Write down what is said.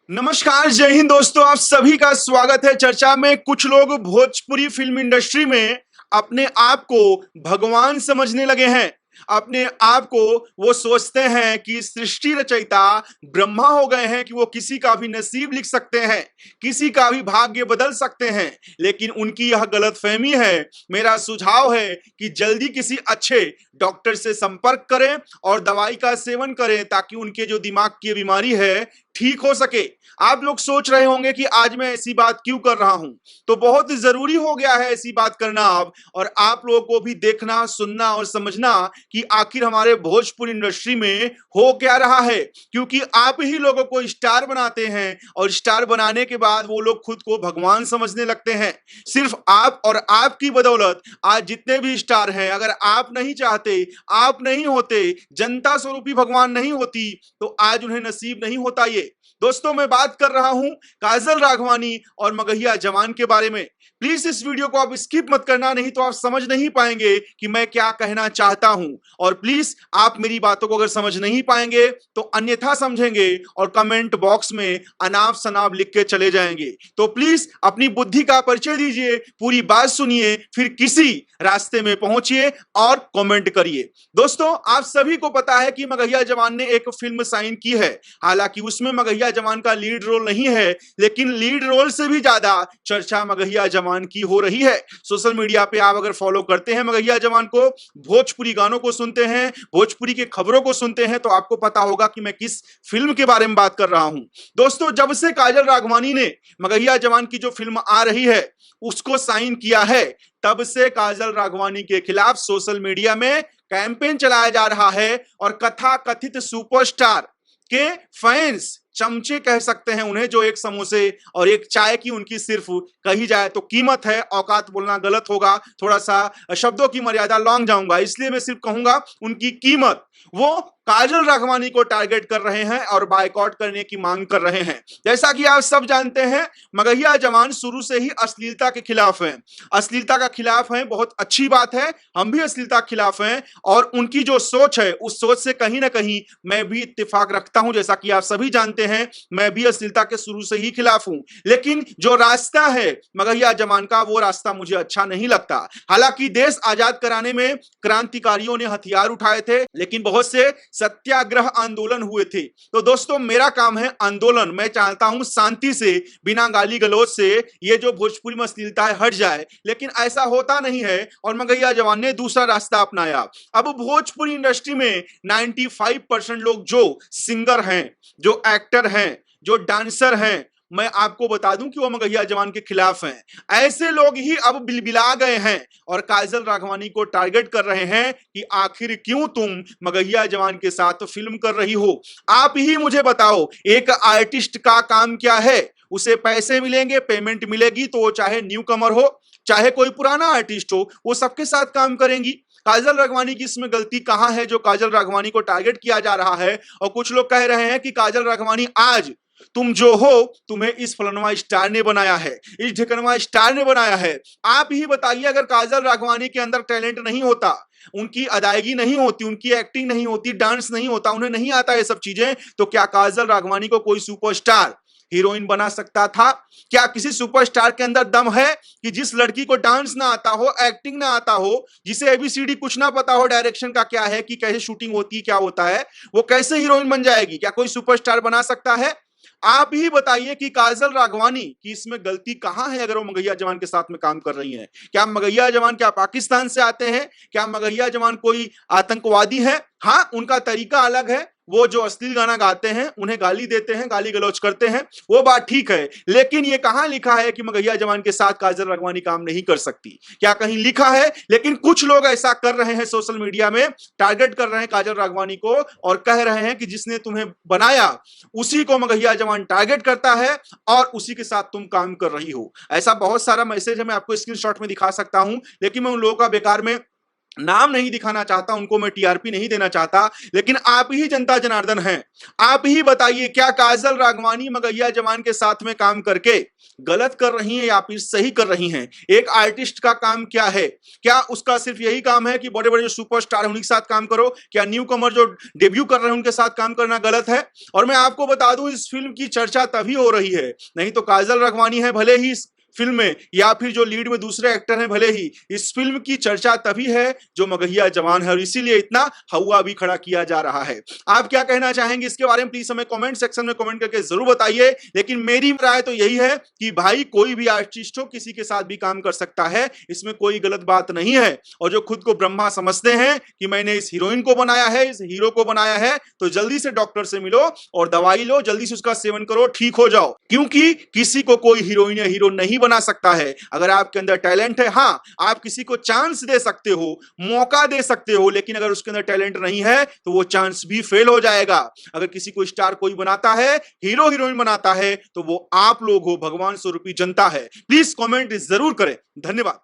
नमस्कार, जय हिंद दोस्तों। आप सभी का स्वागत है चर्चा में। कुछ लोग भोजपुरी फिल्म इंडस्ट्री में अपने आप को भगवान समझने लगे हैं। अपने आप को वो सोचते हैं कि सृष्टि रचयिता ब्रह्मा हो गए हैं, कि वो किसी का भी नसीब लिख सकते हैं, किसी का भी भाग्य बदल सकते हैं। लेकिन उनकी यह गलतफहमी है। मेरा सुझाव है कि जल्दी किसी अच्छे डॉक्टर से संपर्क करें और दवाई का सेवन करें, ताकि उनके जो दिमाग की बीमारी है ठीक हो सके। आप लोग सोच रहे होंगे कि आज मैं ऐसी बात क्यों कर रहा हूं। तो बहुत जरूरी हो गया है ऐसी बात करना अब, और आप लोगों को भी देखना, सुनना और समझना कि आखिर हमारे भोजपुरी इंडस्ट्री में हो क्या रहा है। क्योंकि आप ही लोगों को स्टार बनाते हैं, और स्टार बनाने के बाद वो लोग खुद को भगवान समझने लगते हैं। सिर्फ आप और आपकी बदौलत आज जितने भी स्टार हैं, अगर आप नहीं चाहते, आप नहीं होते, जनता स्वरूपी भगवान नहीं होती, तो आज उन्हें नसीब नहीं होता। ये दोस्तों, मैं बात कर रहा हूं काजल राघवानी और मगहिया जवान के बारे में। प्लीज इस वीडियो को आप स्किप मत करना, नहीं तो आप समझ नहीं पाएंगे कि मैं क्या कहना चाहता हूं। और प्लीज आप मेरी बातों को अगर समझ नहीं पाएंगे तो अन्यथा समझेंगे और कमेंट बॉक्स में अनाप शनाप लिख के चले जाएंगे। तो प्लीज अपनी बुद्धि का परिचय दीजिए, पूरी बात सुनिए, फिर किसी रास्ते में पहुंचिए और कमेंट करिए। दोस्तों, आप सभी को पता है कि मगहिया जवान ने एक फिल्म साइन की है। हालांकि उसमें मगहिया जवान का लीड रोल नहीं है, लेकिन लीड रोल से भी ज्यादा चर्चा मगहिया जवान की हो रही है। सोशल मीडिया पे आप अगर फॉलो करते हैं मगहिया जवान को, भोजपुरी गानों को सुनते हैं, भोजपुरी के खबरों को सुनते हैं, तो आपको पता होगा कि मैं किस फिल्म के बारे में बात कर रहा हूं। दोस्तों, जब से काजल राघवानी ने मगहिया जवान की जो फिल्म आ रही है उसको साइन किया है, तब से काजल राघवानी के खिलाफ सोशल मीडिया में कैंपेन चलाया जा रहा है। और कथा कथित सुपरस्टार के फैंस, चमचे कह सकते हैं उन्हें, जो एक समोसे और एक चाय की उनकी सिर्फ कही जाए तो कीमत है, औकात बोलना गलत होगा, थोड़ा सा शब्दों की मर्यादा लॉन्ग जाऊंगा, इसलिए मैं सिर्फ कहूंगा उनकी कीमत, वो काजल राघवानी को टारगेट कर रहे हैं और बायकॉट करने की मांग कर रहे हैं। जैसा कि आप सब जानते हैं, मगहिया जवान शुरू से ही अश्लीलता के खिलाफ हैं। अश्लीलता का खिलाफ हैं, बहुत अच्छी बात है, हम भी अश्लीलता के खिलाफ हैं। और उनकी जो सोच है, उस सोच से कहीं ना कहीं मैं भी इत्तेफाक रखता हूं। जैसा कि आप सभी जानते हैं, मैं भी अश्लीलता के शुरू से ही खिलाफ हूं। लेकिन जो रास्ता है मगहिया जवान का, वो रास्ता मुझे अच्छा नहीं लगता। हालांकि देश आजाद कराने में क्रांतिकारियों ने हथियार उठाए थे, लेकिन बहुत से सत्याग्रह आंदोलन हुए थे। तो दोस्तों, मेरा काम है आंदोलन। मैं चाहता हूं शांति से, बिना गाली गलौज से ये जो भोजपुरी में अश्लीलता है हट जाए, लेकिन ऐसा होता नहीं है और मगहिया जवान ने दूसरा रास्ता अपनाया। अब भोजपुरी इंडस्ट्री में 95% लोग जो सिंगर हैं, जो एक्टर हैं, जो डांसर हैं, मैं आपको बता दूं कि वो मगहिया जवान के खिलाफ हैं। ऐसे लोग ही अब बिलबिला गए हैं और काजल राघवानी को टारगेट कर रहे हैं कि आखिर क्यों तुम मगहिया जवान के साथ फिल्म कर रही हो। आप ही मुझे बताओ, एक आर्टिस्ट का काम क्या है? उसे पैसे मिलेंगे, पेमेंट मिलेगी, तो वो चाहे न्यू कमर हो, चाहे कोई पुराना आर्टिस्ट हो, वो सबके साथ काम करेंगी। काजल राघवानी की इसमें गलती कहां है जो काजल राघवानी को टारगेट किया जा रहा है? और कुछ लोग कह रहे हैं कि काजल राघवानी, आज तुम जो हो, तुम्हें इस फलनवा स्टार ने बनाया है, इस ढिकनवा स्टार ने बनाया है। आप ही बताइए, अगर काजल राघवानी के अंदर टैलेंट नहीं होता, उनकी अदायगी नहीं होती, उनकी एक्टिंग नहीं होती, डांस नहीं होता, उन्हें नहीं आता ये सब चीजें, तो क्या काजल राघवानी को कोई सुपरस्टार हीरोइन बना सकता था? क्या किसी सुपरस्टार के अंदर दम है कि जिस लड़की को डांस ना आता हो, एक्टिंग ना आता हो, जिसे एबीसीडी कुछ ना पता हो, डायरेक्शन का क्या है, कि कैसे शूटिंग होती है, क्या होता है, वो कैसे हीरोइन बन जाएगी? क्या कोई सुपरस्टार बना सकता है? आप ही बताइए कि काजल राघवानी की इसमें गलती कहां है अगर वो मगहिया जवान के साथ में काम कर रही हैं? क्या मगहिया जवान क्या पाकिस्तान से आते हैं? क्या मगहिया जवान कोई आतंकवादी है? हाँ, उनका तरीका अलग है। वो जो अश्लील गाना गाते हैं, उन्हें गाली देते हैं, गाली गलौज करते हैं, वो बात ठीक है। लेकिन ये कहां लिखा है कि मगहिया जवान के साथ काजल राघवानी काम नहीं कर सकती? क्या कहीं लिखा है? लेकिन कुछ लोग ऐसा कर रहे हैं, सोशल मीडिया में टारगेट कर रहे हैं काजल राघवानी को और कह रहे हैं कि जिसने तुम्हें बनाया उसी को मगहिया जवान टारगेट करता है और उसी के साथ तुम काम कर रही हो। ऐसा बहुत सारा मैसेज है, मैं आपको स्क्रीनशॉट में दिखा सकता हूं, लेकिन मैं उन लोगों का बेकार में नाम नहीं दिखाना चाहता, उनको मैं टीआरपी नहीं देना चाहता, लेकिन आप ही जनता जनार्दन हैं। आप ही बताइए, क्या काजल राघवानी मगहिया जवान के साथ में काम करके गलत कर रही हैं या फिर सही कर रही हैं? एक आर्टिस्ट का काम क्या है? क्या उसका सिर्फ यही काम है कि बड़े बड़े जो सुपरस्टार हैं उन्हीं के साथ काम करो? क्या न्यू कमर जो डेब्यू कर रहे हैं उनके साथ काम करना गलत है? और मैं आपको बता दूं, इस फिल्म की चर्चा तभी हो रही है, नहीं तो काजल राघवानी है भले ही फिल्म में, या फिर जो लीड में दूसरे एक्टर हैं भले ही, इस फिल्म की चर्चा तभी है जो मगहिया जवान है, और इसीलिए इतना हवा भी खड़ा किया जा रहा है। आप क्या कहना चाहेंगे इसके बारे में? प्लीज हमें कमेंट सेक्शन में कमेंट करके जरूर बताइए। लेकिन मेरी राय तो यही है कि भाई, कोई भी आर्टिस्ट हो किसी के साथ भी काम कर सकता है, इसमें कोई गलत बात नहीं है। और जो खुद को ब्रह्मा समझते हैं कि मैंने इस हीरोइन को बनाया है, इस हीरो को बनाया है, तो जल्दी से डॉक्टर से मिलो और दवाई लो, जल्दी से उसका सेवन करो, ठीक हो जाओ। क्योंकि किसी को कोई हीरोइन या हीरो नहीं बना सकता है। अगर आपके अंदर टैलेंट है, हां, आप किसी को चांस दे सकते हो, मौका दे सकते हो, लेकिन अगर उसके अंदर टैलेंट नहीं है तो वो चांस भी फेल हो जाएगा। अगर किसी को स्टार कोई बनाता है, हीरो हीरोइन बनाता है, तो वो आप लोग हो, भगवान स्वरूपी जनता है। प्लीज कमेंट जरूर करें। धन्यवाद।